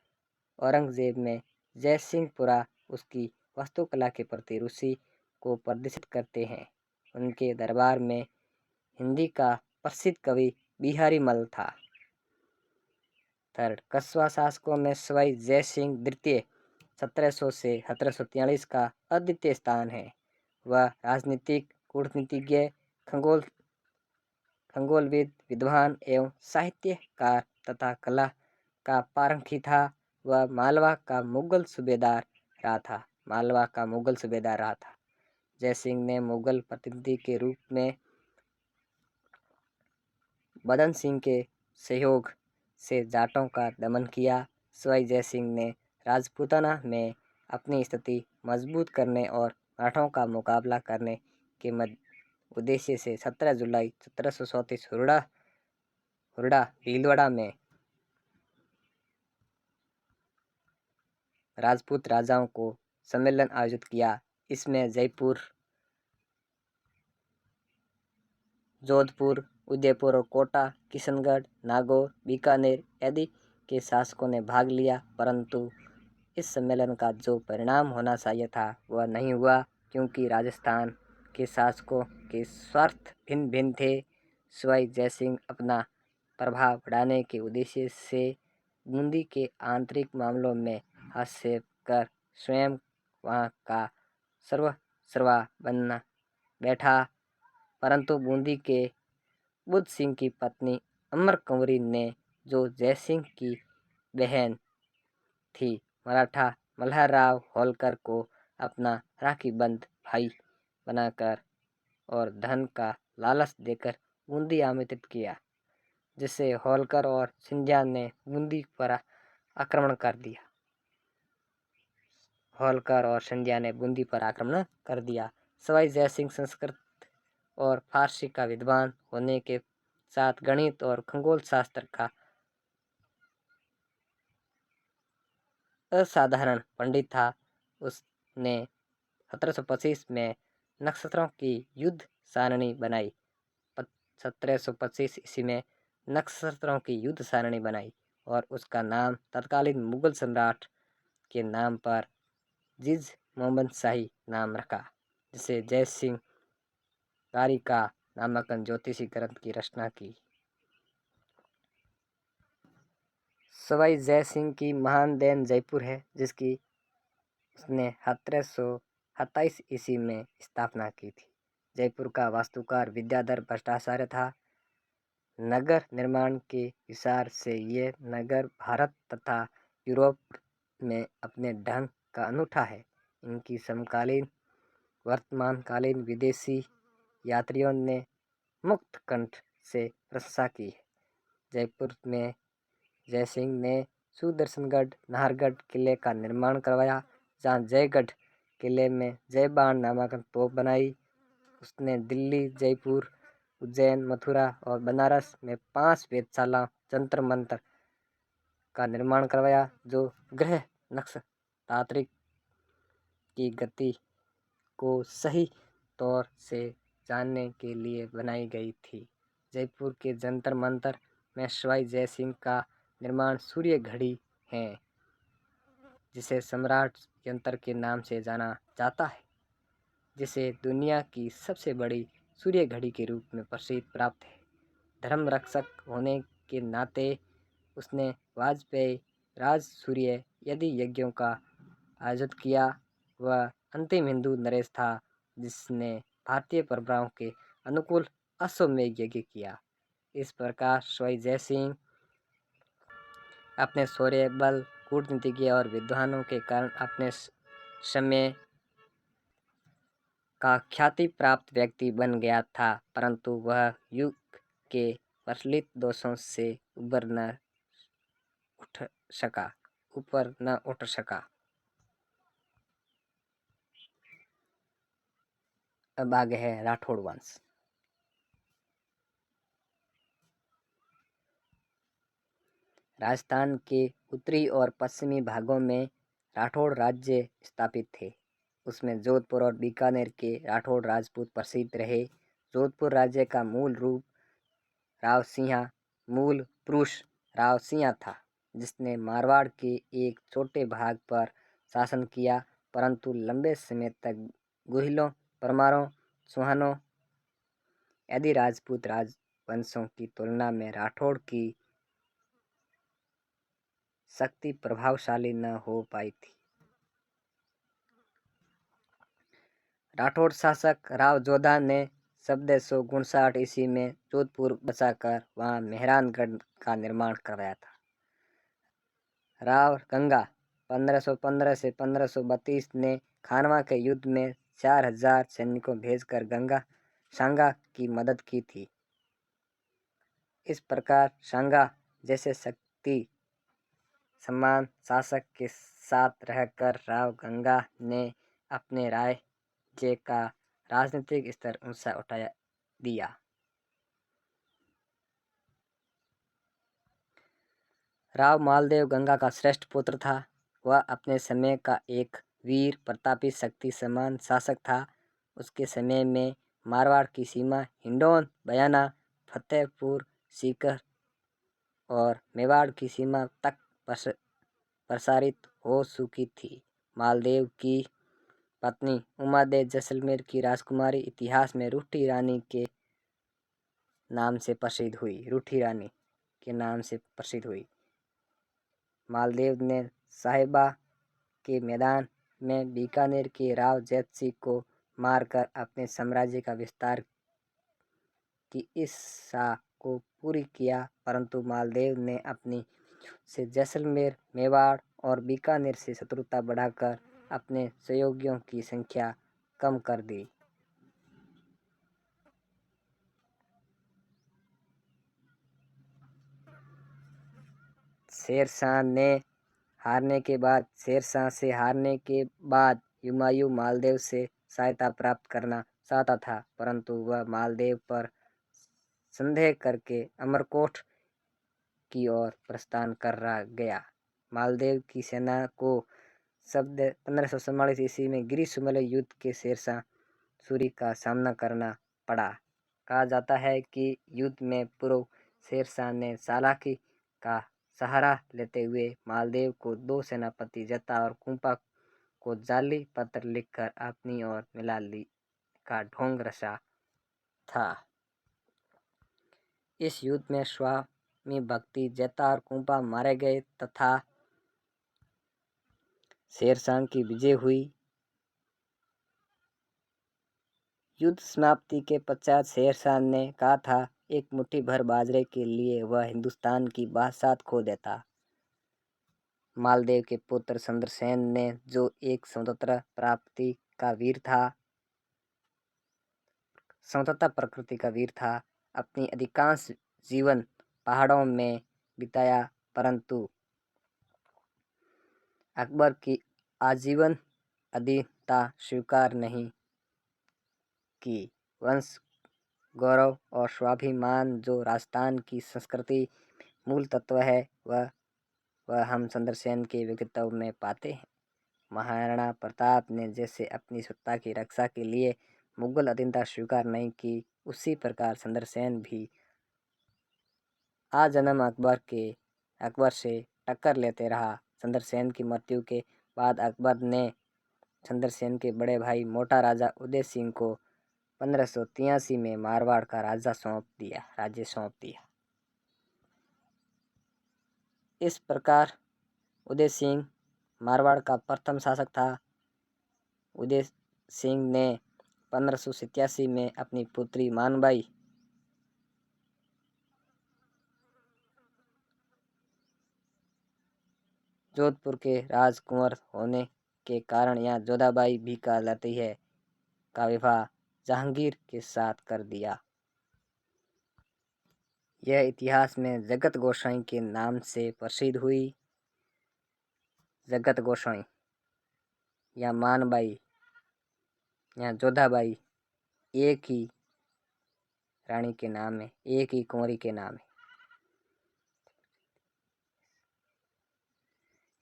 औरंगजेब में जयसिंहपुरा उसकी वास्तुकला के प्रति रुचि को प्रदर्शित करते हैं। उनके दरबार में हिंदी का प्रसिद्ध कवि बिहारी मल था। थर्ड, कस्बा शासकों में सवाई जयसिंह द्वितीय 1700 से 1743 का अद्वितीय स्थान है। वह राजनीतिक, कूटनीतिज्ञ, खगोलविद, विद्वान एवं साहित्यकार तथा कला का पारंखी था। वह मालवा का मुगल सूबेदार रहा था। जयसिंह ने मुगल प्रतिनिधि के रूप में बदन सिंह के सहयोग से जाटों का दमन किया। सवाई जयसिंह ने राजपूताना में अपनी स्थिति मजबूत करने और मराठों का मुकाबला करने के उद्देश्य से 17 जुलाई 1734 हुरडा भीलवाड़ा में राजपूत राजाओं को सम्मेलन आयोजित किया। इसमें जयपुर, जोधपुर, उदयपुर और कोटा, किशनगढ़, नागौर, बीकानेर आदि के शासकों ने भाग लिया, परंतु इस सम्मेलन का जो परिणाम होना चाहिए था वह नहीं हुआ, क्योंकि राजस्थान के शासकों के स्वार्थ भिन्न भिन्न थे। सवाई जयसिंह अपना प्रभाव बढ़ाने के उद्देश्य से बूंदी के आंतरिक मामलों में हस्तक्षेप कर स्वयं वहाँ का सर्वा बनना बैठा, परंतु बूंदी के बुद्ध सिंह की पत्नी अमर कंवरी ने, जो जयसिंह की बहन थी, मराठा मल्हारराव होलकर को अपना राखीबंद भाई बनाकर और धन का लालच देकर बूंदी आमंत्रित किया, जिससे होलकर और सिंधिया ने बूंदी पर आक्रमण कर दिया। सवाई जयसिंह संस्कृत और फारसी का विद्वान होने के साथ गणित और खगोल शास्त्र का असाधारण पंडित था। उसने 1725 में नक्षत्रों की युद्ध सारणी बनाई। 1725 ईस्वी में नक्षत्रों की युद्ध सारणी बनाई और उसका नाम तत्कालीन मुगल सम्राट के नाम पर जिज मोहम्मद शाही नाम रखा, जिसे जयसिंह कारी का नामांकन ज्योतिषी ग्रंथ की रचना की। सवाई जयसिंह की महान देन जयपुर है, जिसकी उसने 1727 ईस्वी में स्थापना की थी। जयपुर का वास्तुकार विद्याधर भट्टाचार्य था। नगर निर्माण के विचार से ये नगर भारत तथा यूरोप में अपने ढंग का अनूठा है। इनकी समकालीन वर्तमानकालीन विदेशी यात्रियों ने मुक्त कंठ से प्रशंसा की है। जयपुर में जयसिंह ने सुदर्शनगढ़ नाहरगढ़ किले का निर्माण करवाया, जहाँ जयगढ़ किले में जयबाण नामक तोप बनाई। उसने दिल्ली, जयपुर, उज्जैन, मथुरा और बनारस में 5 वेधशाला जंतर मंतर का निर्माण करवाया, जो ग्रह नक्षत्रांतरिक की गति को सही तौर से जानने के लिए बनाई गई थी। जयपुर के जंतर मंतर में सवाई जयसिंह का निर्माण सूर्य घड़ी है, जिसे सम्राट यंत्र के नाम से जाना जाता है, जिसे दुनिया की सबसे बड़ी सूर्य घड़ी के रूप में प्रसिद्ध प्राप्त है। धर्म रक्षक होने के नाते उसने वाजपेयी राज सूर्य यदि यज्ञों का आयोजन किया। वह अंतिम हिंदू नरेश था जिसने भारतीय परंपराओं के अनुकूल अश्वमेध यज्ञ किया। इस प्रकार सवाई जयसिंह अपने शौर्य, बल, कूटनीतिज्ञ और विद्वानों के कारण अपने समय का ख्याति प्राप्त व्यक्ति बन गया था, परंतु वह युग के प्रचलित दोषों से ऊपर न उठ सका। अब आगे है राठौड़ वंश। राजस्थान के उत्तरी और पश्चिमी भागों में राठौड़ राज्य स्थापित थे। उसमें जोधपुर और बीकानेर के राठौड़ राजपूत प्रसिद्ध रहे। जोधपुर राज्य का मूल रूप रावसिंहा मूल पुरुष रावसिंहा था, जिसने मारवाड़ के एक छोटे भाग पर शासन किया, परंतु लंबे समय तक गुहिलों, परमारों, चौहानों आदि राजपूत राजवंशों की तुलना में राठौड़ की शक्ति प्रभावशाली न हो पाई थी। राठौड़ शासक राव जोधा ने 1759 ईस्वी में जोधपुर बचाकर वहां मेहरानगढ़ का निर्माण करवाया था। राव गंगा 1515 से 1532 ने खानवा के युद्ध में 4000 सैनिकों भेजकर सांगा की मदद की थी। इस प्रकार सांगा जैसे शक्ति समान शासक के साथ रहकर राव गंगा ने अपने राज्य का राजनीतिक स्तर ऊंचा उठा दिया। राव मालदेव गंगा का श्रेष्ठ पुत्र था। वह अपने समय का एक वीर प्रतापी शक्ति समान शासक था। उसके समय में मारवाड़ की सीमा हिंडौन, बयाना, फतेहपुर सीकर और मेवाड़ की सीमा तक प्रसारित हो चुकी थी। मालदेव की पत्नी उमादेव जैसलमेर की राजकुमारी इतिहास में रूठी रानी के नाम से प्रसिद्ध हुई। मालदेव ने साहिबा के मैदान में बीकानेर के राव जैत सिंह को मारकर अपने साम्राज्य का विस्तार की इच्छा को पूरी किया, परंतु मालदेव ने अपनी से जैसलमेर, मेवाड़ और बीकानेर से शत्रुता बढ़ाकर अपने सहयोगियों की संख्या कम कर दी। शेरशाह से हारने के बाद हुमायूं मालदेव से सहायता प्राप्त करना चाहता था, परंतु वह मालदेव पर संदेह करके अमरकोट की ओर प्रस्थान कर गया। मालदेव की सेना को 1544 ईस्वी में गिरी सुमले युद्ध के शेरशाह सूरी का सामना करना पड़ा। कहा जाता है कि युद्ध में पूर्व शेरशाह ने चालाकी का सहारा लेते हुए मालदेव को 2 सेनापति जत्ता और कुंपा को जाली पत्र लिखकर अपनी ओर मिलाने का ढोंग रचा था। इस युद्ध में स्वामी भक्ति जत्ता और कुंपा मारे गए तथा शेरशाह की विजय हुई। युद्ध समाप्ति के पश्चात शेरशाह ने कहा था, एक मुट्ठी भर बाजरे के लिए वह हिंदुस्तान की बादशाहत खो देता। मालदेव के पुत्र चंद्रसेन ने, जो एक स्वतंत्र प्राप्ति का वीर था, स्वतंत्रता प्रकृति का वीर था, अपनी अधिकांश जीवन पहाड़ों में बिताया, परंतु अकबर की आजीवन अधीनता स्वीकार नहीं की। वंश गौरव और स्वाभिमान जो राजस्थान की संस्कृति मूल तत्व है, वह हम चंद्रसेन के व्यक्तित्व में पाते हैं। महाराणा प्रताप ने जैसे अपनी सत्ता की रक्षा के लिए मुगल अधीनता स्वीकार नहीं की, उसी प्रकार चंद्रसेन भी आजन्म अकबर से टक्कर लेते रहा। चंद्रसेन की मृत्यु के बाद अकबर ने चंद्रसेन के बड़े भाई मोटा राजा उदय सिंह को 1583 में मारवाड़ का राज्य सौंप दिया। इस प्रकार उदय सिंह मारवाड़ का प्रथम शासक था। उदय सिंह ने 1587 में अपनी पुत्री मानबाई जोधपुर के राजकुंवर होने के कारण यहाँ जोधाबाई भी कहलाती है, का विवाह जहांगीर के साथ कर दिया। यह इतिहास में जगत गोसाई के नाम से प्रसिद्ध हुई। जगत गोसाई या मानबाई या जोधाबाई एक ही रानी के नाम है, एक ही कुंवरी के नाम है।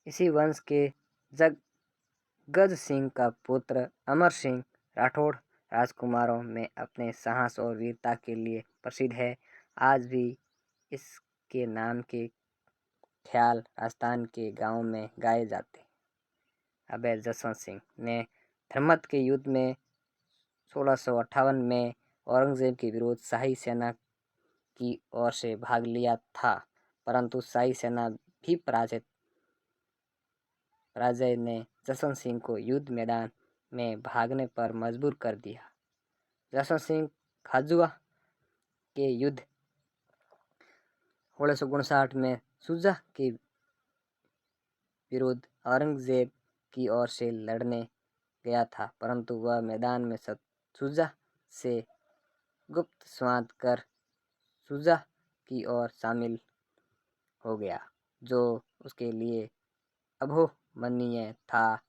इसी वंश के जगज सिंह का पुत्र अमर सिंह राठौड़ राजकुमारों में अपने साहस और वीरता के लिए प्रसिद्ध है। आज भी इसके नाम के ख्याल राजस्थान के गांवों में गाए जाते। अभय जसवंत सिंह ने धर्मत के युद्ध में 1658 में औरंगजेब के विरुद्ध शाही सेना की ओर से भाग लिया था, परंतु शाही सेना भी पराजय ने जसवंत सिंह को युद्ध मैदान में भागने पर मजबूर कर दिया। जसवंत सिंह खाजुआ के युद्ध 1659 में शुजा के विरुद्ध औरंगजेब की ओर से लड़ने गया था, परंतु वह मैदान में शुजा से गुप्त संवाद कर शुजा की ओर शामिल हो गया, जो उसके लिए अभोमनीय था।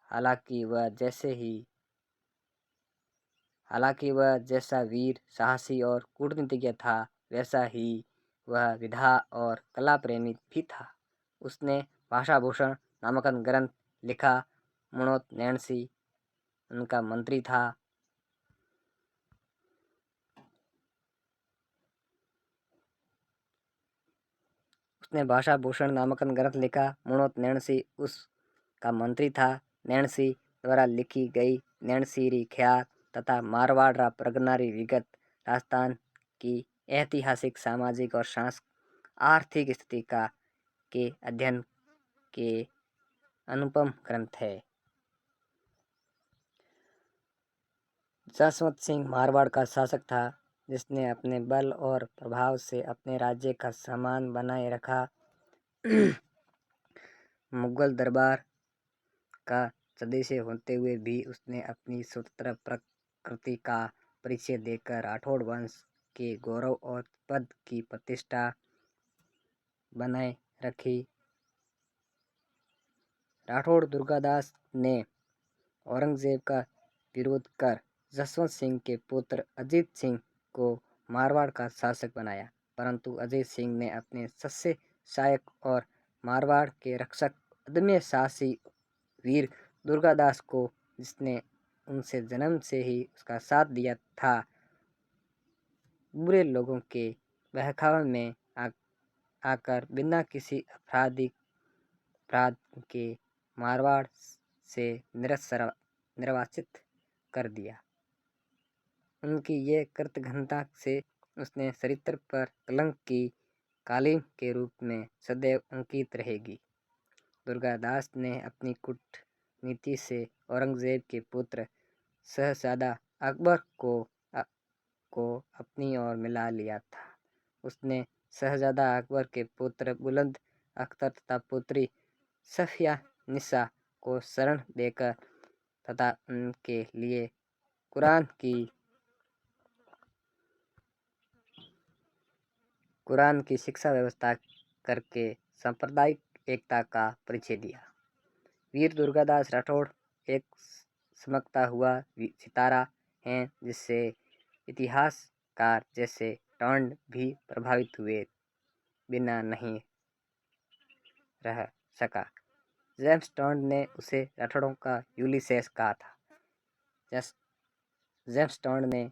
हालांकि वह जैसा वीर, साहसी और कूटनीतिज्ञ था, वैसा ही वह विधा और कला प्रेमी भी था। उसने भाषाभूषण नामक ग्रंथ लिखा। मुणोत नैणसी उनका मंत्री था। उसने भाषाभूषण नामक ग्रंथ लिखा। मुणोत नैणसी उसका मंत्री था। नैणसी द्वारा लिखी गई नैणसीरी ख्याल तथा मारवाड़ प्रगनारी विगत राजस्थान की ऐतिहासिक, सामाजिक और आर्थिक स्थिति के अध्ययन के अनुपम ग्रंथ है। जसवंत सिंह मारवाड़ का शासक था, जिसने अपने बल और प्रभाव से अपने राज्य का सम्मान बनाए रखा। मुगल दरबार का सदस्य होते हुए भी उसने अपनी स्वतंत्र प्रकृति का परिचय देकर राठौड़ वंश के गौरव और पद की प्रतिष्ठा बनाए रखी। राठौड़ दुर्गादास ने औरंगजेब का विरोध कर जसवंत सिंह के पुत्र अजीत सिंह को मारवाड़ का शासक बनाया, परंतु अजीत सिंह ने अपने सच्चे सहायक और मारवाड़ के रक्षक अदम्य साहसी वीर दुर्गादास को, जिसने उनसे जन्म से ही उसका साथ दिया था, बुरे लोगों के बहकावे में आकर बिना किसी अपराध के मारवाड़ से निर्वासित कर दिया। उनकी ये कृतघ्नता से उसने चरित्र पर कलंक की कालीन के रूप में सदैव अंकित रहेगी। दुर्गादास ने अपनी कूटनीति से औरंगजेब के पुत्र शहजादा अकबर को अपनी ओर मिला लिया था। उसने शहजादा अकबर के पुत्र बुलंद अख्तर तथा पुत्री सफिया निसा को शरण देकर तथा उनके लिए कुरान की शिक्षा व्यवस्था करके सांप्रदायिक एकता का परिचय दिया। वीर दुर्गादास राठौड़ एक चमकता हुआ सितारा हैं जिससे इतिहासकार जैसे टर्न भी प्रभावित हुए बिना नहीं रह सका। जेम्स टर्न ने उसे राठौड़ों का यूलिसेस कहा था। जेम्स टर्न ने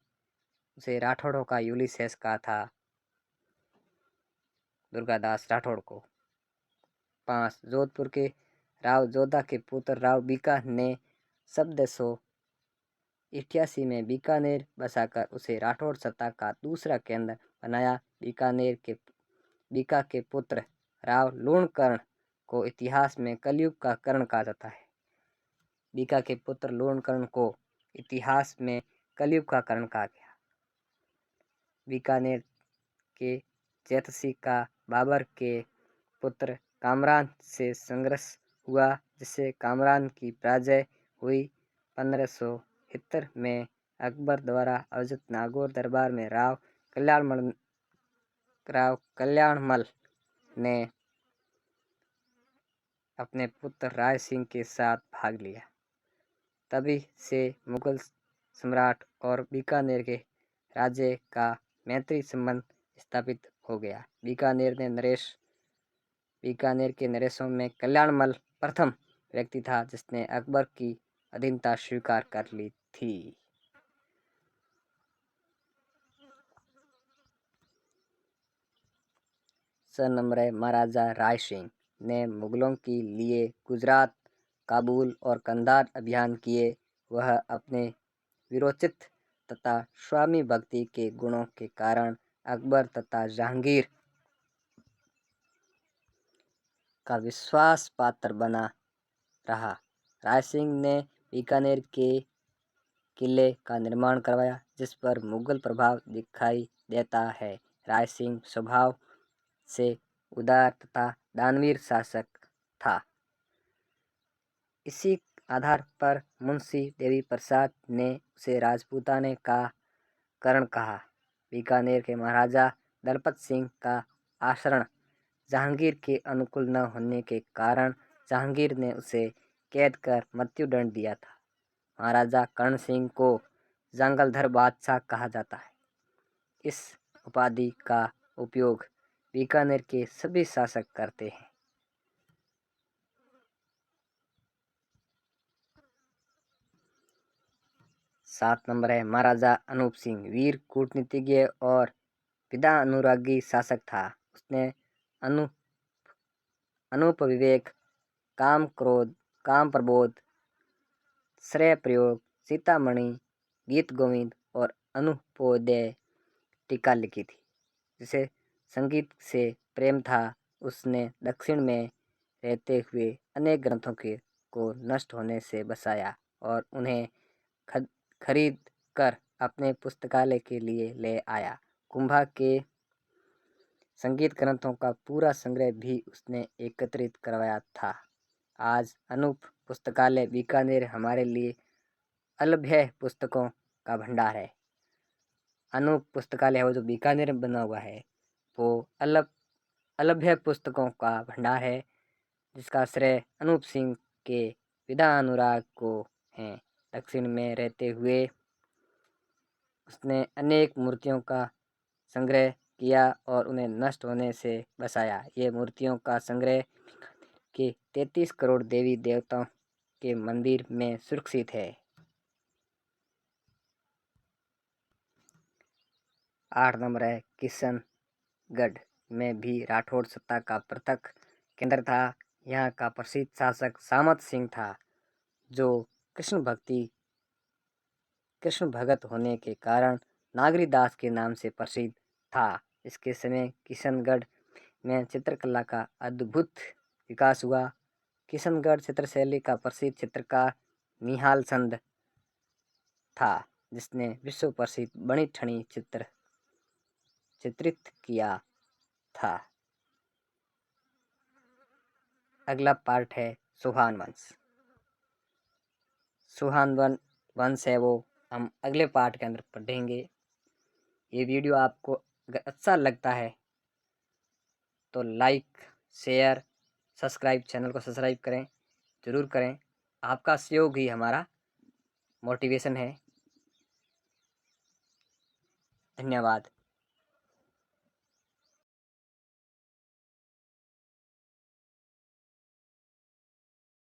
उसे राठौड़ों का यूलिसेस कहा था दुर्गादास राठौड़ को। 5. जोधपुर के राव जोधा के पुत्र राव बीका ने 1788 में बीकानेर बसाकर उसे राठौड़ सत्ता का दूसरा केंद्र बनाया। बीका के पुत्र राव लूणकर्ण को इतिहास में कलयुग का कर्ण कहा जाता है। बीका के पुत्र लूणकर्ण को इतिहास में कलयुग का कर्ण कहा गया। बीकानेर के जैतसी का बाबर के पुत्र कामरान से संघर्ष हुआ जिससे कामरान की पराजय हुई। 1570 में अकबर द्वारा आयोजित नागौर दरबार में राव कल्याणमल ने अपने पुत्र राय सिंह के साथ भाग लिया। तभी से मुगल सम्राट और बीकानेर के राज्य का मैत्री संबंध स्थापित हो गया। बीकानेर के नरेशों में कल्याणमल प्रथम व्यक्ति था जिसने अकबर की अधीनता स्वीकार कर ली थी। नंबर है महाराजा राय सिंह ने मुगलों के लिए गुजरात, काबुल और कंधार अभियान किए। वह अपने वीरोचित तथा स्वामी भक्ति के गुणों के कारण अकबर तथा जहांगीर का विश्वास पात्र बना रहा। राय सिंह ने बीकानेर के किले का निर्माण करवाया जिस पर मुगल प्रभाव दिखाई देता है। राय सिंह स्वभाव से उदार तथा दानवीर शासक था। इसी आधार पर मुंशी देवी प्रसाद ने उसे राजपूताने का कर्ण कहा। बीकानेर के महाराजा दलपत सिंह का आचरण जहांगीर के अनुकूल न होने के कारण जहांगीर ने उसे कैद कर मृत्युदंड दिया था। महाराजा कर्ण सिंह को जंगलधर बादशाह कहा जाता है। इस उपाधि का उपयोग बीकानेर के सभी शासक करते हैं। 7 नंबर है महाराजा अनूप सिंह वीर कूटनीतिज्ञ और विधा अनुरागी शासक था। उसने अनूप विवेक, काम प्रबोध, श्रेय प्रयोग, सीतामणि, गीत गोविंद और अनुपोदय टीका लिखी थी। जिसे संगीत से प्रेम था उसने दक्षिण में रहते हुए अनेक ग्रंथों को नष्ट होने से बचाया और उन्हें खरीद कर अपने पुस्तकालय के लिए ले आया। कुंभा के संगीत ग्रंथों का पूरा संग्रह भी उसने एकत्रित करवाया था। आज अनूप पुस्तकालय बीकानेर हमारे लिए अलभ्य पुस्तकों का भंडार है। अनूप पुस्तकालय है जो बीकानेर में बना हुआ है वो अलभ्य पुस्तकों का भंडार है जिसका श्रेय अनूप सिंह के विधा अनुराग को है। दक्षिण में रहते हुए उसने अनेक मूर्तियों का संग्रह किया और उन्हें नष्ट होने से बचाया। ये मूर्तियों का संग्रह के 33 करोड़ देवी देवताओं के मंदिर में सुरक्षित है। 8 नंबर है किशनगढ़ में भी राठौड़ सत्ता का पृथक केंद्र था। यहाँ का प्रसिद्ध शासक सामत सिंह था जो कृष्ण भगत होने के कारण नागरीदास के नाम से प्रसिद्ध था। इसके समय किशनगढ़ में चित्रकला का अद्भुत विकास हुआ। किशनगढ़ चित्रशैली का प्रसिद्ध चित्रकार निहाल चंद था जिसने विश्व प्रसिद्ध बनी ठनी चित्र चित्रित किया था। अगला पार्ट है सुहान वंश। सुहान वंश है वो हम अगले पार्ट के अंदर पढ़ेंगे। ये वीडियो आपको अगर अच्छा लगता है तो लाइक, शेयर, सब्सक्राइब, चैनल को सब्सक्राइब करें, ज़रूर करें। आपका सहयोग ही हमारा मोटिवेशन है। धन्यवाद।